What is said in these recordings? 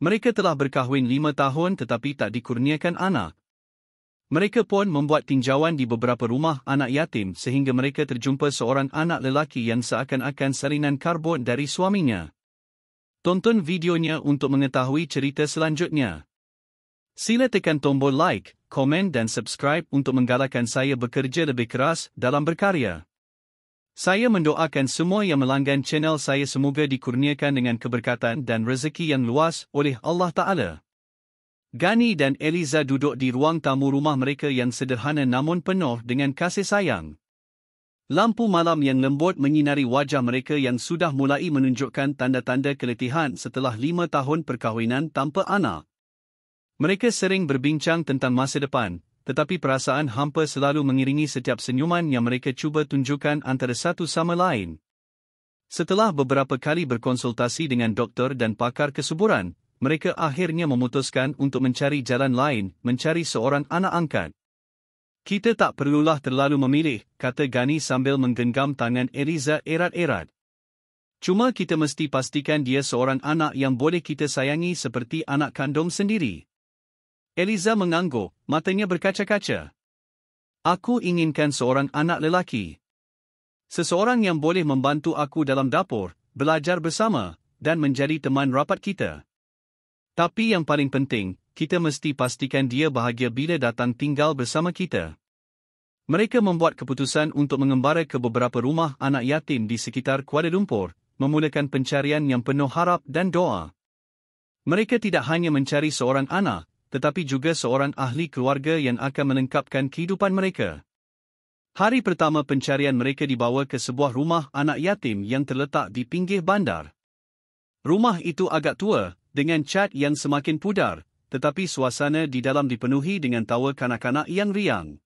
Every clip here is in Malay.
Mereka telah berkahwin 5 tahun tetapi tak dikurniakan anak. Mereka pun membuat tinjauan di beberapa rumah anak yatim sehingga mereka terjumpa seorang anak lelaki yang seakan-akan salinan karbon dari suaminya. Tonton videonya untuk mengetahui cerita selanjutnya. Sila tekan tombol like, komen dan subscribe untuk menggalakkan saya bekerja lebih keras dalam berkarya. Saya mendoakan semua yang melanggan channel saya semoga dikurniakan dengan keberkatan dan rezeki yang luas oleh Allah Ta'ala. Gani dan Eliza duduk di ruang tamu rumah mereka yang sederhana namun penuh dengan kasih sayang. Lampu malam yang lembut menyinari wajah mereka yang sudah mulai menunjukkan tanda-tanda keletihan setelah 5 tahun perkahwinan tanpa anak. Mereka sering berbincang tentang masa depan, tetapi perasaan hampa selalu mengiringi setiap senyuman yang mereka cuba tunjukkan antara satu sama lain. Setelah beberapa kali berkonsultasi dengan doktor dan pakar kesuburan, mereka akhirnya memutuskan untuk mencari jalan lain, mencari seorang anak angkat. Kita tak perlulah terlalu memilih, kata Gani sambil menggenggam tangan Eliza erat-erat. Cuma kita mesti pastikan dia seorang anak yang boleh kita sayangi seperti anak kandung sendiri. Eliza mengangguk, matanya berkaca-kaca. Aku inginkan seorang anak lelaki. Seseorang yang boleh membantu aku dalam dapur, belajar bersama, dan menjadi teman rapat kita. Tapi yang paling penting, kita mesti pastikan dia bahagia bila datang tinggal bersama kita. Mereka membuat keputusan untuk mengembara ke beberapa rumah anak yatim di sekitar Kuala Lumpur, memulakan pencarian yang penuh harap dan doa. Mereka tidak hanya mencari seorang anak, tetapi juga seorang ahli keluarga yang akan melengkapkan kehidupan mereka. Hari pertama pencarian mereka dibawa ke sebuah rumah anak yatim yang terletak di pinggir bandar. Rumah itu agak tua, dengan cat yang semakin pudar, tetapi suasana di dalam dipenuhi dengan tawa kanak-kanak yang riang.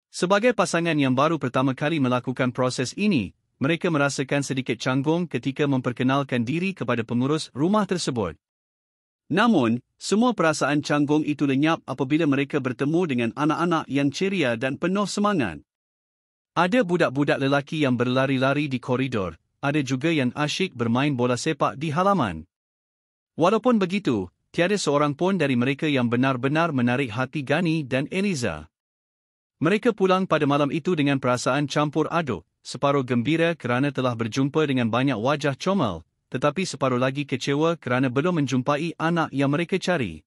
Sebagai pasangan yang baru pertama kali melakukan proses ini, mereka merasakan sedikit canggung ketika memperkenalkan diri kepada pengurus rumah tersebut. Namun, semua perasaan canggung itu lenyap apabila mereka bertemu dengan anak-anak yang ceria dan penuh semangat. Ada budak-budak lelaki yang berlari-lari di koridor, ada juga yang asyik bermain bola sepak di halaman. Walaupun begitu, tiada seorang pun dari mereka yang benar-benar menarik hati Gani dan Eliza. Mereka pulang pada malam itu dengan perasaan campur aduk, separuh gembira kerana telah berjumpa dengan banyak wajah comel, tetapi separuh lagi kecewa kerana belum menjumpai anak yang mereka cari.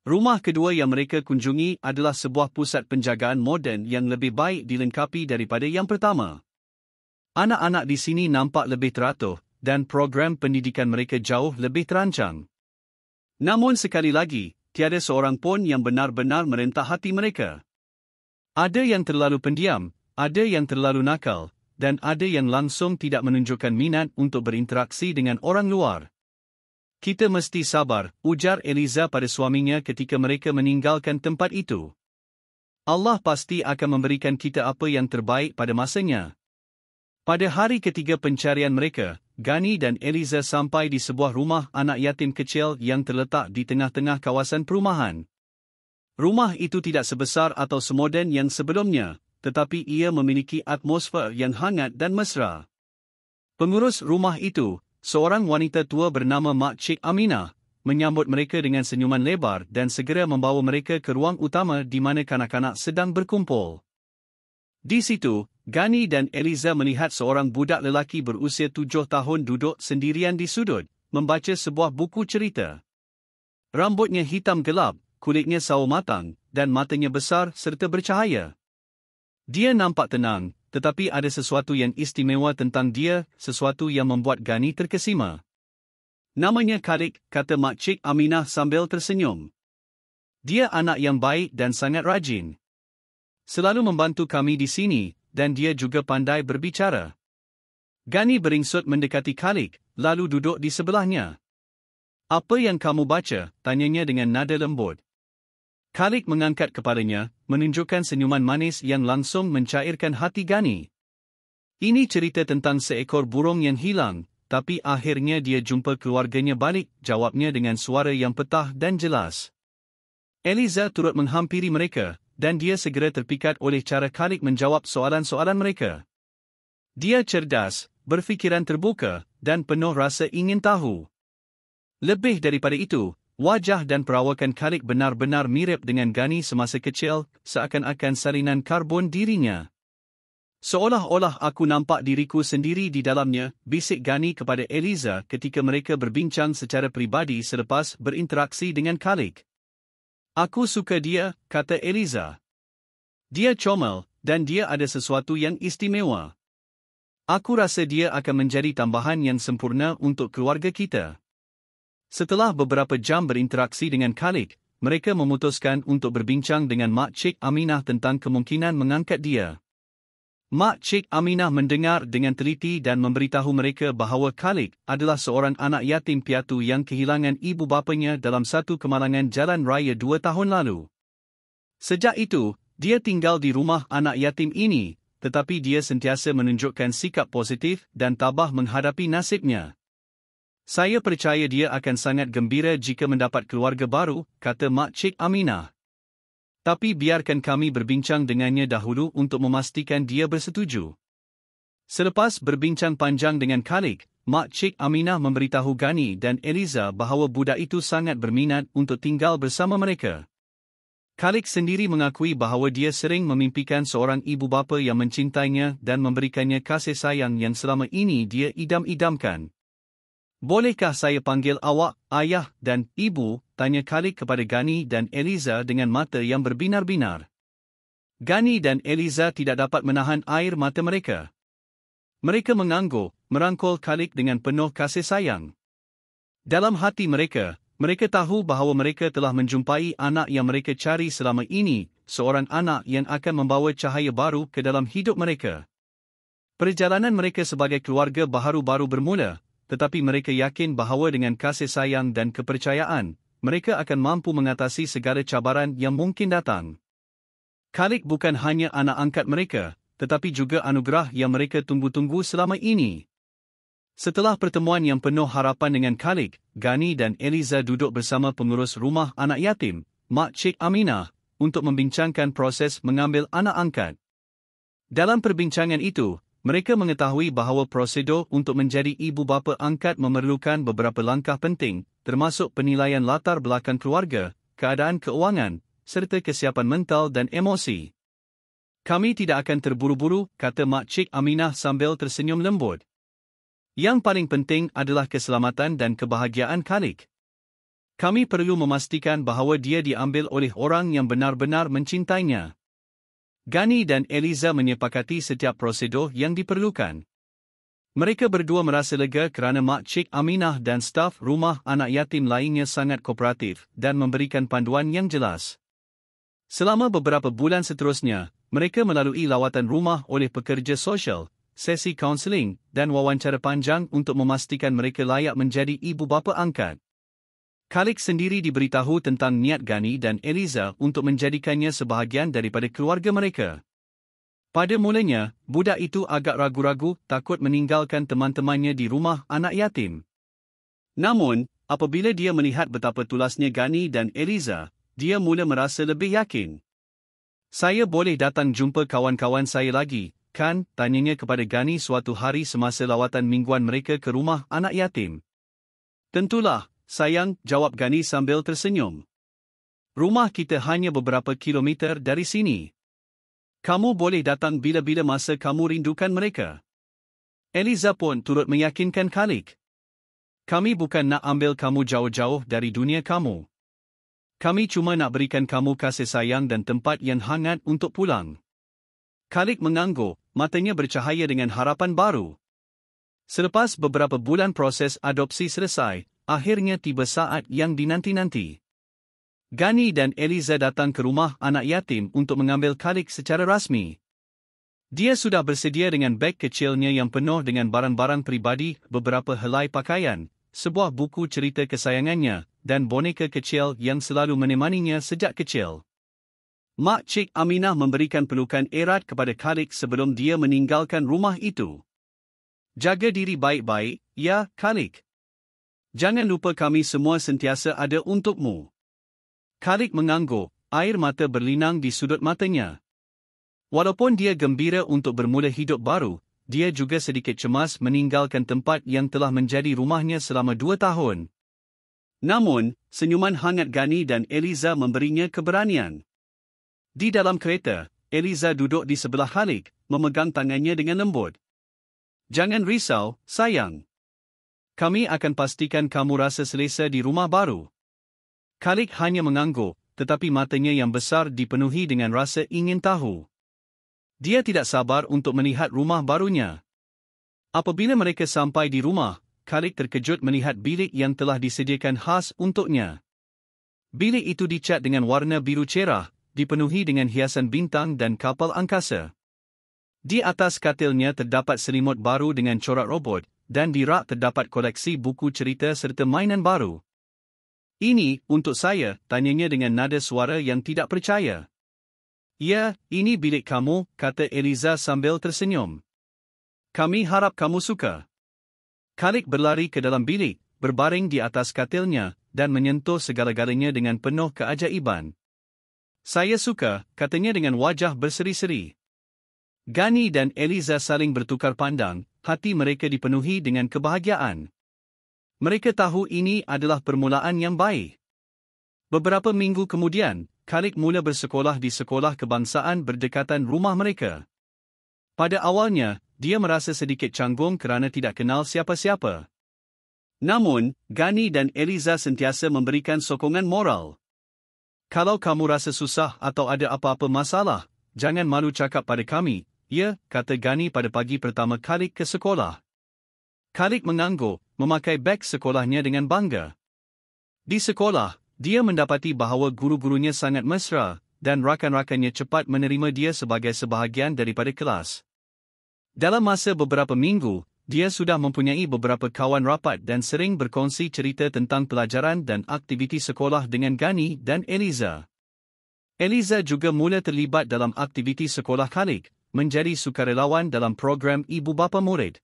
Rumah kedua yang mereka kunjungi adalah sebuah pusat penjagaan moden yang lebih baik dilengkapi daripada yang pertama. Anak-anak di sini nampak lebih teratur, dan program pendidikan mereka jauh lebih terancang. Namun sekali lagi, tiada seorang pun yang benar-benar merentah hati mereka. Ada yang terlalu pendiam, ada yang terlalu nakal, dan ada yang langsung tidak menunjukkan minat untuk berinteraksi dengan orang luar. Kita mesti sabar, ujar Eliza pada suaminya ketika mereka meninggalkan tempat itu. Allah pasti akan memberikan kita apa yang terbaik pada masanya. Pada hari ketiga pencarian mereka, Gani dan Eliza sampai di sebuah rumah anak yatim kecil yang terletak di tengah-tengah kawasan perumahan. Rumah itu tidak sebesar atau semoden yang sebelumnya, tetapi ia memiliki atmosfer yang hangat dan mesra. Pengurus rumah itu, seorang wanita tua bernama Mak Cik Aminah, menyambut mereka dengan senyuman lebar dan segera membawa mereka ke ruang utama di mana kanak-kanak sedang berkumpul. Di situ, Gani dan Eliza melihat seorang budak lelaki berusia 7 tahun duduk sendirian di sudut, membaca sebuah buku cerita. Rambutnya hitam gelap, kulitnya sawo matang, dan matanya besar serta bercahaya. Dia nampak tenang, tetapi ada sesuatu yang istimewa tentang dia, sesuatu yang membuat Gani terkesima. Namanya Khadik, kata Mak Cik Aminah sambil tersenyum. Dia anak yang baik dan sangat rajin. Selalu membantu kami di sini, dan dia juga pandai berbicara. Gani beringsut mendekati Khadik, lalu duduk di sebelahnya. Apa yang kamu baca? Tanyanya dengan nada lembut. Khadik mengangkat kepalanya, menunjukkan senyuman manis yang langsung mencairkan hati Gani. Ini cerita tentang seekor burung yang hilang, tapi akhirnya dia jumpa keluarganya balik, jawabnya dengan suara yang petah dan jelas. Eliza turut menghampiri mereka, dan dia segera terpikat oleh cara Khadik menjawab soalan-soalan mereka. Dia cerdas, berfikiran terbuka, dan penuh rasa ingin tahu. Lebih daripada itu, wajah dan perawakan Khalid benar-benar mirip dengan Ghani semasa kecil, seakan-akan salinan karbon dirinya. Seolah-olah aku nampak diriku sendiri di dalamnya, bisik Ghani kepada Eliza ketika mereka berbincang secara peribadi selepas berinteraksi dengan Khalid. Aku suka dia, kata Eliza. Dia comel, dan dia ada sesuatu yang istimewa. Aku rasa dia akan menjadi tambahan yang sempurna untuk keluarga kita. Setelah beberapa jam berinteraksi dengan Khalid, mereka memutuskan untuk berbincang dengan Mak Cik Aminah tentang kemungkinan mengangkat dia. Mak Cik Aminah mendengar dengan teliti dan memberitahu mereka bahawa Khalid adalah seorang anak yatim piatu yang kehilangan ibu bapanya dalam satu kemalangan jalan raya 2 tahun lalu. Sejak itu, dia tinggal di rumah anak yatim ini, tetapi dia sentiasa menunjukkan sikap positif dan tabah menghadapi nasibnya. Saya percaya dia akan sangat gembira jika mendapat keluarga baru, kata Mak Cik Aminah. Tapi biarkan kami berbincang dengannya dahulu untuk memastikan dia bersetuju. Selepas berbincang panjang dengan Khalid, Mak Cik Aminah memberitahu Ghani dan Eliza bahawa budak itu sangat berminat untuk tinggal bersama mereka. Khalid sendiri mengakui bahawa dia sering memimpikan seorang ibu bapa yang mencintainya dan memberikannya kasih sayang yang selama ini dia idam-idamkan. Bolehkah saya panggil awak, ayah dan ibu, tanya Khalid kepada Ghani dan Eliza dengan mata yang berbinar-binar. Ghani dan Eliza tidak dapat menahan air mata mereka. Mereka mengangguk, merangkul Khalid dengan penuh kasih sayang. Dalam hati mereka, mereka tahu bahawa mereka telah menjumpai anak yang mereka cari selama ini, seorang anak yang akan membawa cahaya baru ke dalam hidup mereka. Perjalanan mereka sebagai keluarga baru-baru bermula, tetapi mereka yakin bahawa dengan kasih sayang dan kepercayaan, mereka akan mampu mengatasi segala cabaran yang mungkin datang. Khalid bukan hanya anak angkat mereka, tetapi juga anugerah yang mereka tunggu-tunggu selama ini. Setelah pertemuan yang penuh harapan dengan Khalid, Ghani dan Eliza duduk bersama pengurus rumah anak yatim, Mak Cik Aminah, untuk membincangkan proses mengambil anak angkat. Dalam perbincangan itu, mereka mengetahui bahawa prosedur untuk menjadi ibu bapa angkat memerlukan beberapa langkah penting, termasuk penilaian latar belakang keluarga, keadaan keuangan, serta kesiapan mental dan emosi. Kami tidak akan terburu-buru, kata Mak Cik Aminah sambil tersenyum lembut. Yang paling penting adalah keselamatan dan kebahagiaan Khalid. Kami perlu memastikan bahawa dia diambil oleh orang yang benar-benar mencintainya. Ghani dan Eliza menyepakati setiap prosedur yang diperlukan. Mereka berdua merasa lega kerana Mak Cik Aminah dan staf rumah anak yatim lainnya sangat kooperatif dan memberikan panduan yang jelas. Selama beberapa bulan seterusnya, mereka melalui lawatan rumah oleh pekerja sosial, sesi kaunseling dan wawancara panjang untuk memastikan mereka layak menjadi ibu bapa angkat. Khalid sendiri diberitahu tentang niat Ghani dan Eliza untuk menjadikannya sebahagian daripada keluarga mereka. Pada mulanya, budak itu agak ragu-ragu, takut meninggalkan teman-temannya di rumah anak yatim. Namun, apabila dia melihat betapa tulasnya Ghani dan Eliza, dia mula merasa lebih yakin. Saya boleh datang jumpa kawan-kawan saya lagi, kan? Tanyanya kepada Ghani suatu hari semasa lawatan mingguan mereka ke rumah anak yatim. Tentulah, sayang, jawab Ghani sambil tersenyum. Rumah kita hanya beberapa kilometer dari sini. Kamu boleh datang bila-bila masa kamu rindukan mereka. Eliza pun turut meyakinkan Khalid. Kami bukan nak ambil kamu jauh-jauh dari dunia kamu. Kami cuma nak berikan kamu kasih sayang dan tempat yang hangat untuk pulang. Khalid mengangguk, matanya bercahaya dengan harapan baru. Selepas beberapa bulan proses adopsi selesai, akhirnya tiba saat yang dinanti-nanti. Ghani dan Eliza datang ke rumah anak yatim untuk mengambil Khalid secara rasmi. Dia sudah bersedia dengan beg kecilnya yang penuh dengan barang-barang pribadi, beberapa helai pakaian, sebuah buku cerita kesayangannya, dan boneka kecil yang selalu menemaninya sejak kecil. Mak Cik Aminah memberikan pelukan erat kepada Khalid sebelum dia meninggalkan rumah itu. Jaga diri baik-baik, ya, Khalid. Jangan lupa kami semua sentiasa ada untukmu. Khalid mengangguk, air mata berlinang di sudut matanya. Walaupun dia gembira untuk bermula hidup baru, dia juga sedikit cemas meninggalkan tempat yang telah menjadi rumahnya selama 2 tahun. Namun, senyuman hangat Ghani dan Eliza memberinya keberanian. Di dalam kereta, Eliza duduk di sebelah Khalid, memegang tangannya dengan lembut. "Jangan risau, sayang. Kami akan pastikan kamu rasa selesa di rumah baru." Khalid hanya mengangguk, tetapi matanya yang besar dipenuhi dengan rasa ingin tahu. Dia tidak sabar untuk melihat rumah barunya. Apabila mereka sampai di rumah, Khalid terkejut melihat bilik yang telah disediakan khas untuknya. Bilik itu dicat dengan warna biru cerah, dipenuhi dengan hiasan bintang dan kapal angkasa. Di atas katilnya terdapat selimut baru dengan corak robot, dan di rak terdapat koleksi buku cerita serta mainan baru. "Ini untuk saya," tanyanya dengan nada suara yang tidak percaya. "Ya, ini bilik kamu," kata Eliza sambil tersenyum. "Kami harap kamu suka." Khalid berlari ke dalam bilik, berbaring di atas katilnya, dan menyentuh segala-galanya dengan penuh keajaiban. "Saya suka," katanya dengan wajah berseri-seri. Ghani dan Eliza saling bertukar pandang, hati mereka dipenuhi dengan kebahagiaan. Mereka tahu ini adalah permulaan yang baik. Beberapa minggu kemudian, Khalid mula bersekolah di sekolah kebangsaan berdekatan rumah mereka. Pada awalnya, dia merasa sedikit canggung kerana tidak kenal siapa-siapa. Namun, Ghani dan Eliza sentiasa memberikan sokongan moral. "Kalau kamu rasa susah atau ada apa-apa masalah, jangan malu cakap pada kami," ya, kata Ghani pada pagi pertama Khalid ke sekolah. Khalid mengangguk, memakai beg sekolahnya dengan bangga. Di sekolah, dia mendapati bahawa guru-gurunya sangat mesra, dan rakan-rakannya cepat menerima dia sebagai sebahagian daripada kelas. Dalam masa beberapa minggu, dia sudah mempunyai beberapa kawan rapat dan sering berkongsi cerita tentang pelajaran dan aktiviti sekolah dengan Ghani dan Eliza. Eliza juga mula terlibat dalam aktiviti sekolah Khalid, menjadi sukarelawan dalam program ibu bapa murid.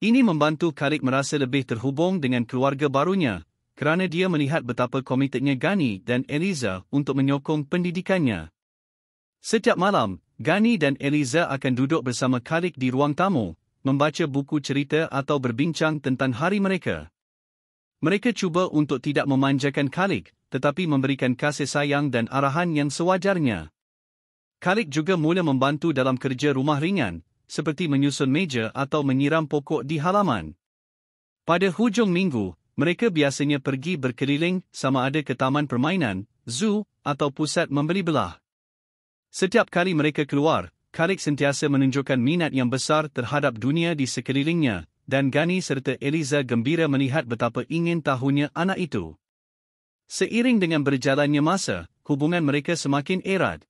Ini membantu Khalid merasa lebih terhubung dengan keluarga barunya, kerana dia melihat betapa komitednya Ghani dan Eliza untuk menyokong pendidikannya. Setiap malam, Ghani dan Eliza akan duduk bersama Khalid di ruang tamu, membaca buku cerita atau berbincang tentang hari mereka. Mereka cuba untuk tidak memanjakan Khalid, tetapi memberikan kasih sayang dan arahan yang sewajarnya. Khalid juga mula membantu dalam kerja rumah ringan, seperti menyusun meja atau menyiram pokok di halaman. Pada hujung minggu, mereka biasanya pergi berkeliling sama ada ke taman permainan, zoo, atau pusat membeli belah. Setiap kali mereka keluar, Khalid sentiasa menunjukkan minat yang besar terhadap dunia di sekelilingnya, dan Ghani serta Eliza gembira melihat betapa ingin tahunya anak itu. Seiring dengan berjalannya masa, hubungan mereka semakin erat.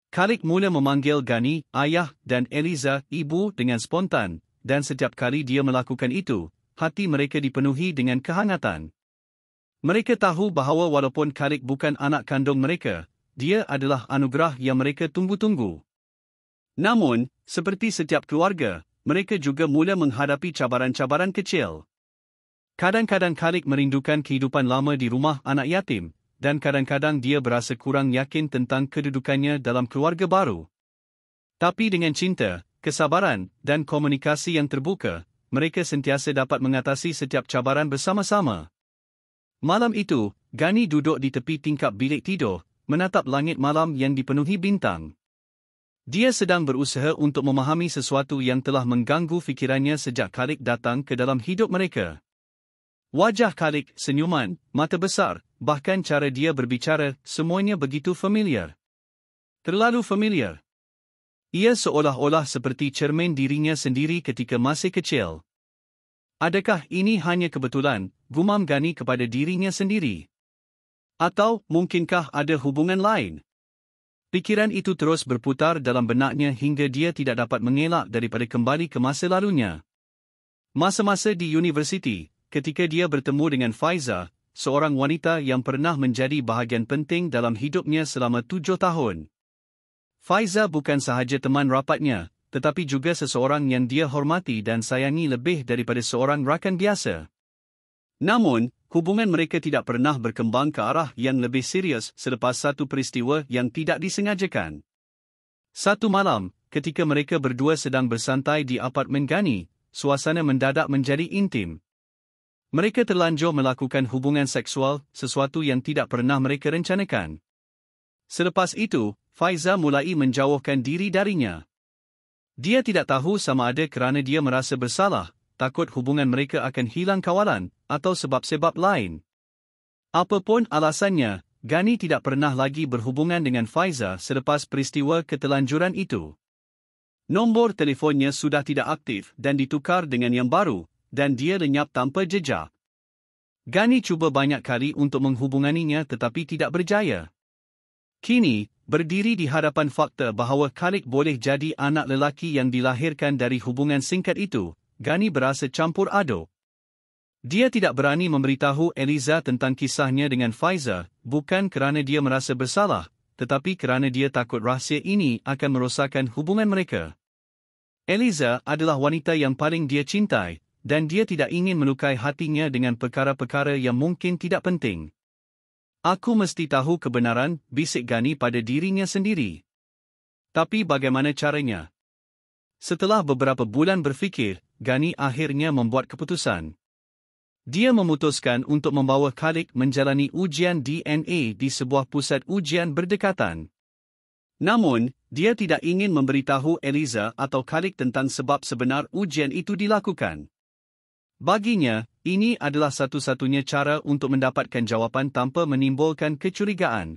Khalid mula memanggil Ghani ayah dan Eliza ibu dengan spontan, dan setiap kali dia melakukan itu, hati mereka dipenuhi dengan kehangatan. Mereka tahu bahawa walaupun Khalid bukan anak kandung mereka, dia adalah anugerah yang mereka tunggu-tunggu. Namun, seperti setiap keluarga, mereka juga mula menghadapi cabaran-cabaran kecil. Kadang-kadang Khalid merindukan kehidupan lama di rumah anak yatim, dan kadang-kadang dia berasa kurang yakin tentang kedudukannya dalam keluarga baru. Tapi dengan cinta, kesabaran, dan komunikasi yang terbuka, mereka sentiasa dapat mengatasi setiap cabaran bersama-sama. Malam itu, Ghani duduk di tepi tingkap bilik tidur, menatap langit malam yang dipenuhi bintang. Dia sedang berusaha untuk memahami sesuatu yang telah mengganggu fikirannya sejak Khalid datang ke dalam hidup mereka. Wajah Khalid senyuman, mata besar, bahkan cara dia berbicara, semuanya begitu familiar. Terlalu familiar. Ia seolah-olah seperti cermin dirinya sendiri ketika masih kecil. Adakah ini hanya kebetulan, gumam Ghani kepada dirinya sendiri? Atau, mungkinkah ada hubungan lain? Pikiran itu terus berputar dalam benaknya hingga dia tidak dapat mengelak daripada kembali ke masa lalunya. Masa-masa di universiti, ketika dia bertemu dengan Faiza, seorang wanita yang pernah menjadi bahagian penting dalam hidupnya selama 7 tahun. Faiza bukan sahaja teman rapatnya, tetapi juga seseorang yang dia hormati dan sayangi lebih daripada seorang rakan biasa. Namun, hubungan mereka tidak pernah berkembang ke arah yang lebih serius selepas satu peristiwa yang tidak disengajakan. Satu malam, ketika mereka berdua sedang bersantai di apartmen Ghani, suasana mendadak menjadi intim. Mereka terlanjur melakukan hubungan seksual, sesuatu yang tidak pernah mereka rencanakan. Selepas itu, Faiza mulai menjauhkan diri darinya. Dia tidak tahu sama ada kerana dia merasa bersalah, takut hubungan mereka akan hilang kawalan, atau sebab-sebab lain. Apapun alasannya, Ghani tidak pernah lagi berhubungan dengan Faiza selepas peristiwa keterlanjuran itu. Nombor telefonnya sudah tidak aktif dan ditukar dengan yang baru, dan dia lenyap tanpa jejak. Ghani cuba banyak kali untuk menghubunganinya tetapi tidak berjaya. Kini, berdiri di hadapan fakta bahawa Khalid boleh jadi anak lelaki yang dilahirkan dari hubungan singkat itu, Ghani berasa campur aduk. Dia tidak berani memberitahu Eliza tentang kisahnya dengan Faiza, bukan kerana dia merasa bersalah, tetapi kerana dia takut rahsia ini akan merosakkan hubungan mereka. Eliza adalah wanita yang paling dia cintai, dan dia tidak ingin melukai hatinya dengan perkara-perkara yang mungkin tidak penting. Aku mesti tahu kebenaran, bisik Ghani pada dirinya sendiri. Tapi bagaimana caranya? Setelah beberapa bulan berfikir, Ghani akhirnya membuat keputusan. Dia memutuskan untuk membawa Khalid menjalani ujian DNA di sebuah pusat ujian berdekatan. Namun, dia tidak ingin memberitahu Eliza atau Khalid tentang sebab sebenar ujian itu dilakukan. Baginya, ini adalah satu-satunya cara untuk mendapatkan jawapan tanpa menimbulkan kecurigaan.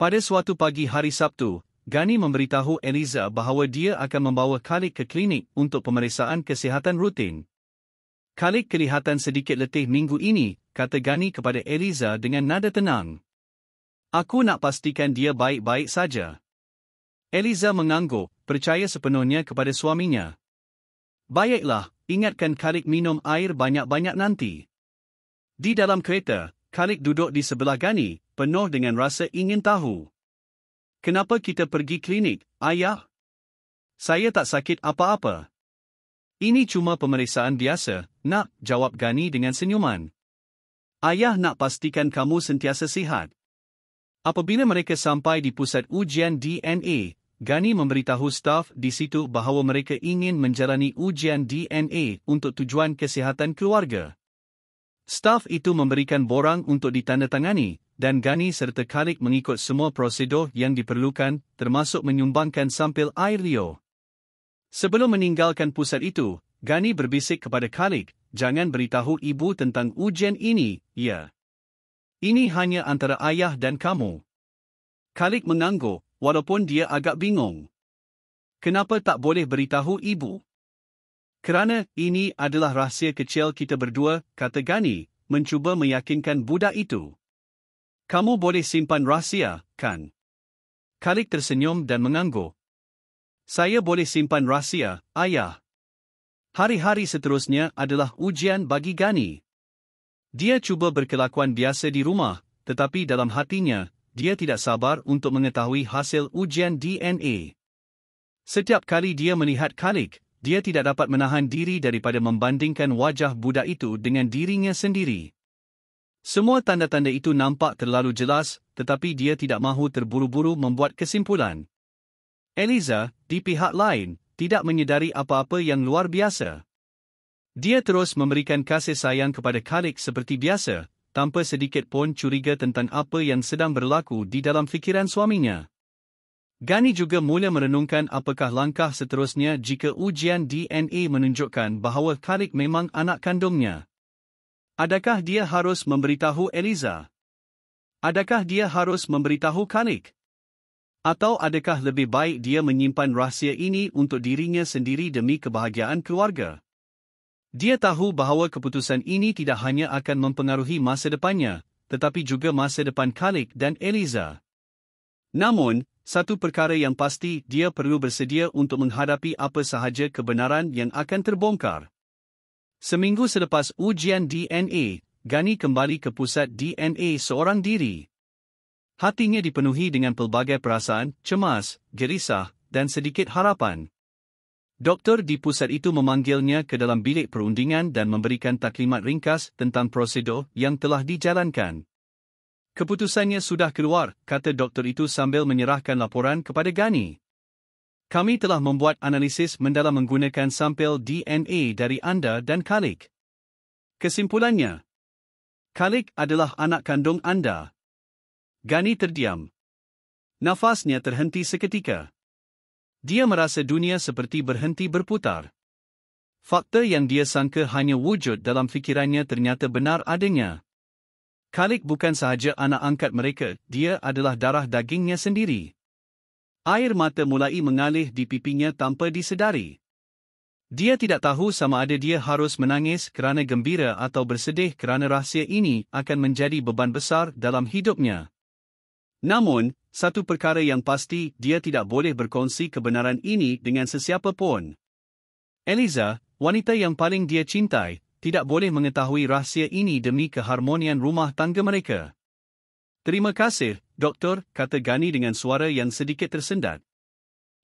Pada suatu pagi hari Sabtu, Ghani memberitahu Eliza bahawa dia akan membawa Khalid ke klinik untuk pemeriksaan kesihatan rutin. Khalid kelihatan sedikit letih minggu ini, kata Ghani kepada Eliza dengan nada tenang. Aku nak pastikan dia baik-baik saja. Eliza mengangguk, percaya sepenuhnya kepada suaminya. Baiklah, ingatkan Khalid minum air banyak-banyak nanti. Di dalam kereta, Khalid duduk di sebelah Ghani, penuh dengan rasa ingin tahu. Kenapa kita pergi klinik, ayah? Saya tak sakit apa-apa. Ini cuma pemeriksaan biasa, nak, jawab Ghani dengan senyuman. Ayah nak pastikan kamu sentiasa sihat. Apabila mereka sampai di pusat ujian DNA, Ghani memberitahu staf di situ bahawa mereka ingin menjalani ujian DNA untuk tujuan kesihatan keluarga. Staf itu memberikan borang untuk ditandatangani, dan Ghani serta Khalid mengikut semua prosedur yang diperlukan, termasuk menyumbangkan sampel air liur. Sebelum meninggalkan pusat itu, Ghani berbisik kepada Khalid, jangan beritahu ibu tentang ujian ini, ya. Ini hanya antara ayah dan kamu. Khalid mengangguk, walaupun dia agak bingung. Kenapa tak boleh beritahu ibu? Kerana ini adalah rahsia kecil kita berdua, kata Ghani, mencuba meyakinkan budak itu. Kamu boleh simpan rahsia, kan? Khalid tersenyum dan mengangguk. Saya boleh simpan rahsia, ayah. Hari-hari seterusnya adalah ujian bagi Ghani. Dia cuba berkelakuan biasa di rumah, tetapi dalam hatinya, dia tidak sabar untuk mengetahui hasil ujian DNA. Setiap kali dia melihat Khalid, dia tidak dapat menahan diri daripada membandingkan wajah budak itu dengan dirinya sendiri. Semua tanda-tanda itu nampak terlalu jelas, tetapi dia tidak mahu terburu-buru membuat kesimpulan. Eliza, di pihak lain, tidak menyedari apa-apa yang luar biasa. Dia terus memberikan kasih sayang kepada Khalid seperti biasa, tanpa sedikit pun curiga tentang apa yang sedang berlaku di dalam fikiran suaminya. Ghani juga mula merenungkan apakah langkah seterusnya jika ujian DNA menunjukkan bahawa Khalid memang anak kandungnya. Adakah dia harus memberitahu Eliza? Adakah dia harus memberitahu Khalid? Atau adakah lebih baik dia menyimpan rahsia ini untuk dirinya sendiri demi kebahagiaan keluarga? Dia tahu bahawa keputusan ini tidak hanya akan mempengaruhi masa depannya, tetapi juga masa depan Khalid dan Eliza. Namun, satu perkara yang pasti, dia perlu bersedia untuk menghadapi apa sahaja kebenaran yang akan terbongkar. Seminggu selepas ujian DNA, Ghani kembali ke pusat DNA seorang diri. Hatinya dipenuhi dengan pelbagai perasaan, cemas, gerisah, dan sedikit harapan. Doktor di pusat itu memanggilnya ke dalam bilik perundingan dan memberikan taklimat ringkas tentang prosedur yang telah dijalankan. Keputusannya sudah keluar, kata doktor itu sambil menyerahkan laporan kepada Ghani. Kami telah membuat analisis mendalam menggunakan sampel DNA dari anda dan Khalid. Kesimpulannya, Khalik adalah anak kandung anda. Ghani terdiam. Nafasnya terhenti seketika. Dia merasa dunia seperti berhenti berputar. Fakta yang dia sangka hanya wujud dalam fikirannya ternyata benar adanya. Khalik bukan sahaja anak angkat mereka, dia adalah darah dagingnya sendiri. Air mata mulai mengalir di pipinya tanpa disedari. Dia tidak tahu sama ada dia harus menangis kerana gembira atau bersedih kerana rahsia ini akan menjadi beban besar dalam hidupnya. Namun, satu perkara yang pasti, dia tidak boleh berkongsi kebenaran ini dengan sesiapa pun. Eliza, wanita yang paling dia cintai, tidak boleh mengetahui rahsia ini demi keharmonian rumah tangga mereka. Terima kasih, Doktor, kata Ghani dengan suara yang sedikit tersendat.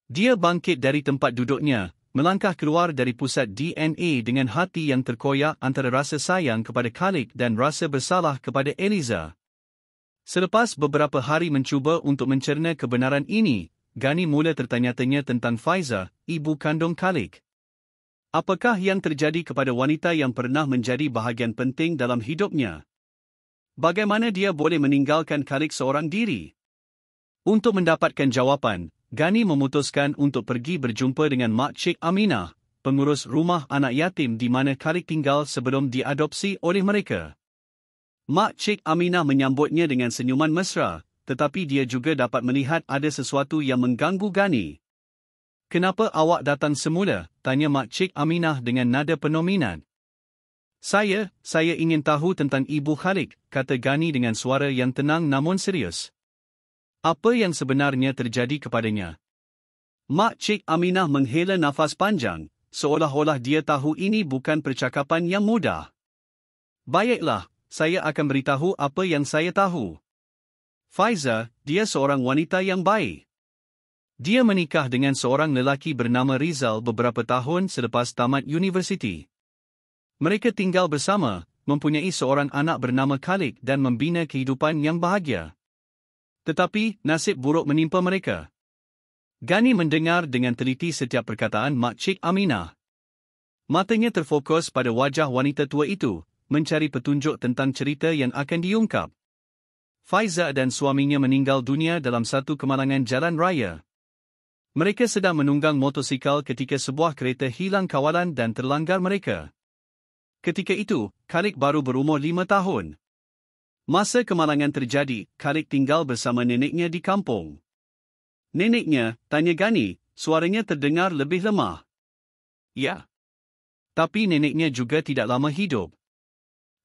Dia bangkit dari tempat duduknya, melangkah keluar dari pusat DNA dengan hati yang terkoyak antara rasa sayang kepada Khalik dan rasa bersalah kepada Eliza. Selepas beberapa hari mencuba untuk mencerna kebenaran ini, Ghani mula tertanya-tanya tentang Faiza, ibu kandung Khalik. Apakah yang terjadi kepada wanita yang pernah menjadi bahagian penting dalam hidupnya? Bagaimana dia boleh meninggalkan Khalik seorang diri? Untuk mendapatkan jawapan, Ghani memutuskan untuk pergi berjumpa dengan Mak Cik Aminah, pengurus rumah anak yatim di mana Khalik tinggal sebelum diadopsi oleh mereka. Mak Cik Aminah menyambutnya dengan senyuman mesra, tetapi dia juga dapat melihat ada sesuatu yang mengganggu Ghani. "Kenapa awak datang semula?" tanya Mak Cik Aminah dengan nada penuh minat. Saya ingin tahu tentang ibu Khalik," kata Ghani dengan suara yang tenang namun serius. "Apa yang sebenarnya terjadi kepadanya?" Mak Cik Aminah menghela nafas panjang, seolah-olah dia tahu ini bukan percakapan yang mudah. "Baiklah, saya akan beritahu apa yang saya tahu. Faiza, dia seorang wanita yang baik. Dia menikah dengan seorang lelaki bernama Rizal beberapa tahun selepas tamat universiti. Mereka tinggal bersama, mempunyai seorang anak bernama Khalik dan membina kehidupan yang bahagia. Tetapi, nasib buruk menimpa mereka." Ghani mendengar dengan teliti setiap perkataan Mak Cik Aminah. Matanya terfokus pada wajah wanita tua itu, mencari petunjuk tentang cerita yang akan diungkap. Faiza dan suaminya meninggal dunia dalam satu kemalangan jalan raya. Mereka sedang menunggang motosikal ketika sebuah kereta hilang kawalan dan terlanggar mereka. Ketika itu, Khalik baru berumur 5 tahun. Masa kemalangan terjadi, Khalik tinggal bersama neneknya di kampung. "Neneknya?" tanya Ghani, suaranya terdengar lebih lemah. "Ya. Tapi neneknya juga tidak lama hidup.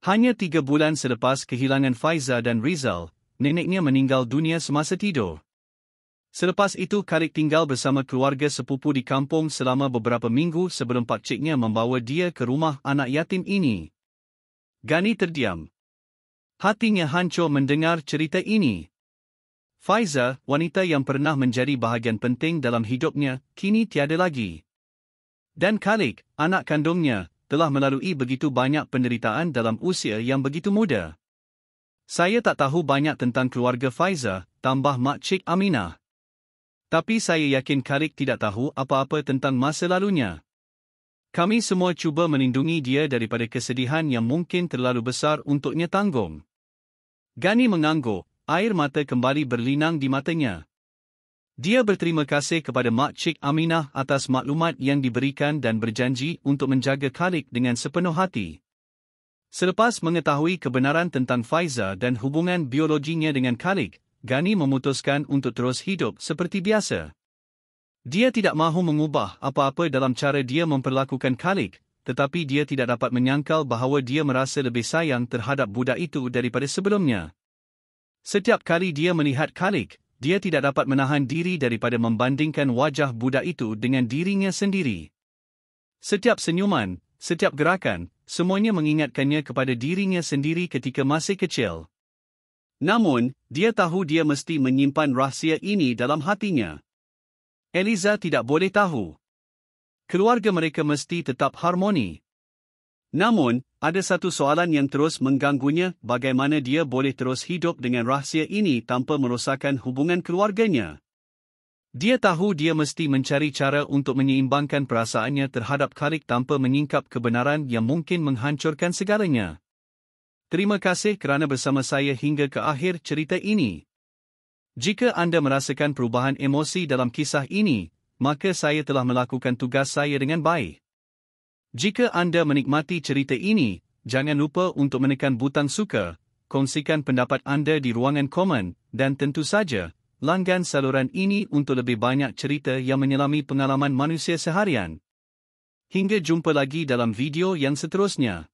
Hanya 3 bulan selepas kehilangan Faiza dan Rizal, neneknya meninggal dunia semasa tidur. Selepas itu Khalik tinggal bersama keluarga sepupu di kampung selama beberapa minggu sebelum pakciknya membawa dia ke rumah anak yatim ini." Ghani terdiam. Hatinya hancur mendengar cerita ini. Faiza, wanita yang pernah menjadi bahagian penting dalam hidupnya, kini tiada lagi. Dan Khalik, anak kandungnya, telah melalui begitu banyak penderitaan dalam usia yang begitu muda. "Saya tak tahu banyak tentang keluarga Faiza," tambah Mak Cik Aminah. "Tapi saya yakin Khalik tidak tahu apa-apa tentang masa lalunya. Kami semua cuba melindungi dia daripada kesedihan yang mungkin terlalu besar untuknya tanggung." Ghani mengangguk, air mata kembali berlinang di matanya. Dia berterima kasih kepada Mak Cik Aminah atas maklumat yang diberikan dan berjanji untuk menjaga Khalik dengan sepenuh hati. Selepas mengetahui kebenaran tentang Faiza dan hubungan biologinya dengan Khalik, Ghani memutuskan untuk terus hidup seperti biasa. Dia tidak mahu mengubah apa-apa dalam cara dia memperlakukan Khalik, tetapi dia tidak dapat menyangkal bahawa dia merasa lebih sayang terhadap budak itu daripada sebelumnya. Setiap kali dia melihat Khalik, dia tidak dapat menahan diri daripada membandingkan wajah budak itu dengan dirinya sendiri. Setiap senyuman, setiap gerakan, semuanya mengingatkannya kepada dirinya sendiri ketika masih kecil. Namun, dia tahu dia mesti menyimpan rahsia ini dalam hatinya. Eliza tidak boleh tahu. Keluarga mereka mesti tetap harmoni. Namun, ada satu soalan yang terus mengganggunya, bagaimana dia boleh terus hidup dengan rahsia ini tanpa merosakkan hubungan keluarganya. Dia tahu dia mesti mencari cara untuk menyeimbangkan perasaannya terhadap Khalik tanpa menyingkap kebenaran yang mungkin menghancurkan segalanya. Terima kasih kerana bersama saya hingga ke akhir cerita ini. Jika anda merasakan perubahan emosi dalam kisah ini, maka saya telah melakukan tugas saya dengan baik. Jika anda menikmati cerita ini, jangan lupa untuk menekan butang suka, kongsikan pendapat anda di ruangan komen, dan tentu saja, langgan saluran ini untuk lebih banyak cerita yang menyelami pengalaman manusia seharian. Hingga jumpa lagi dalam video yang seterusnya.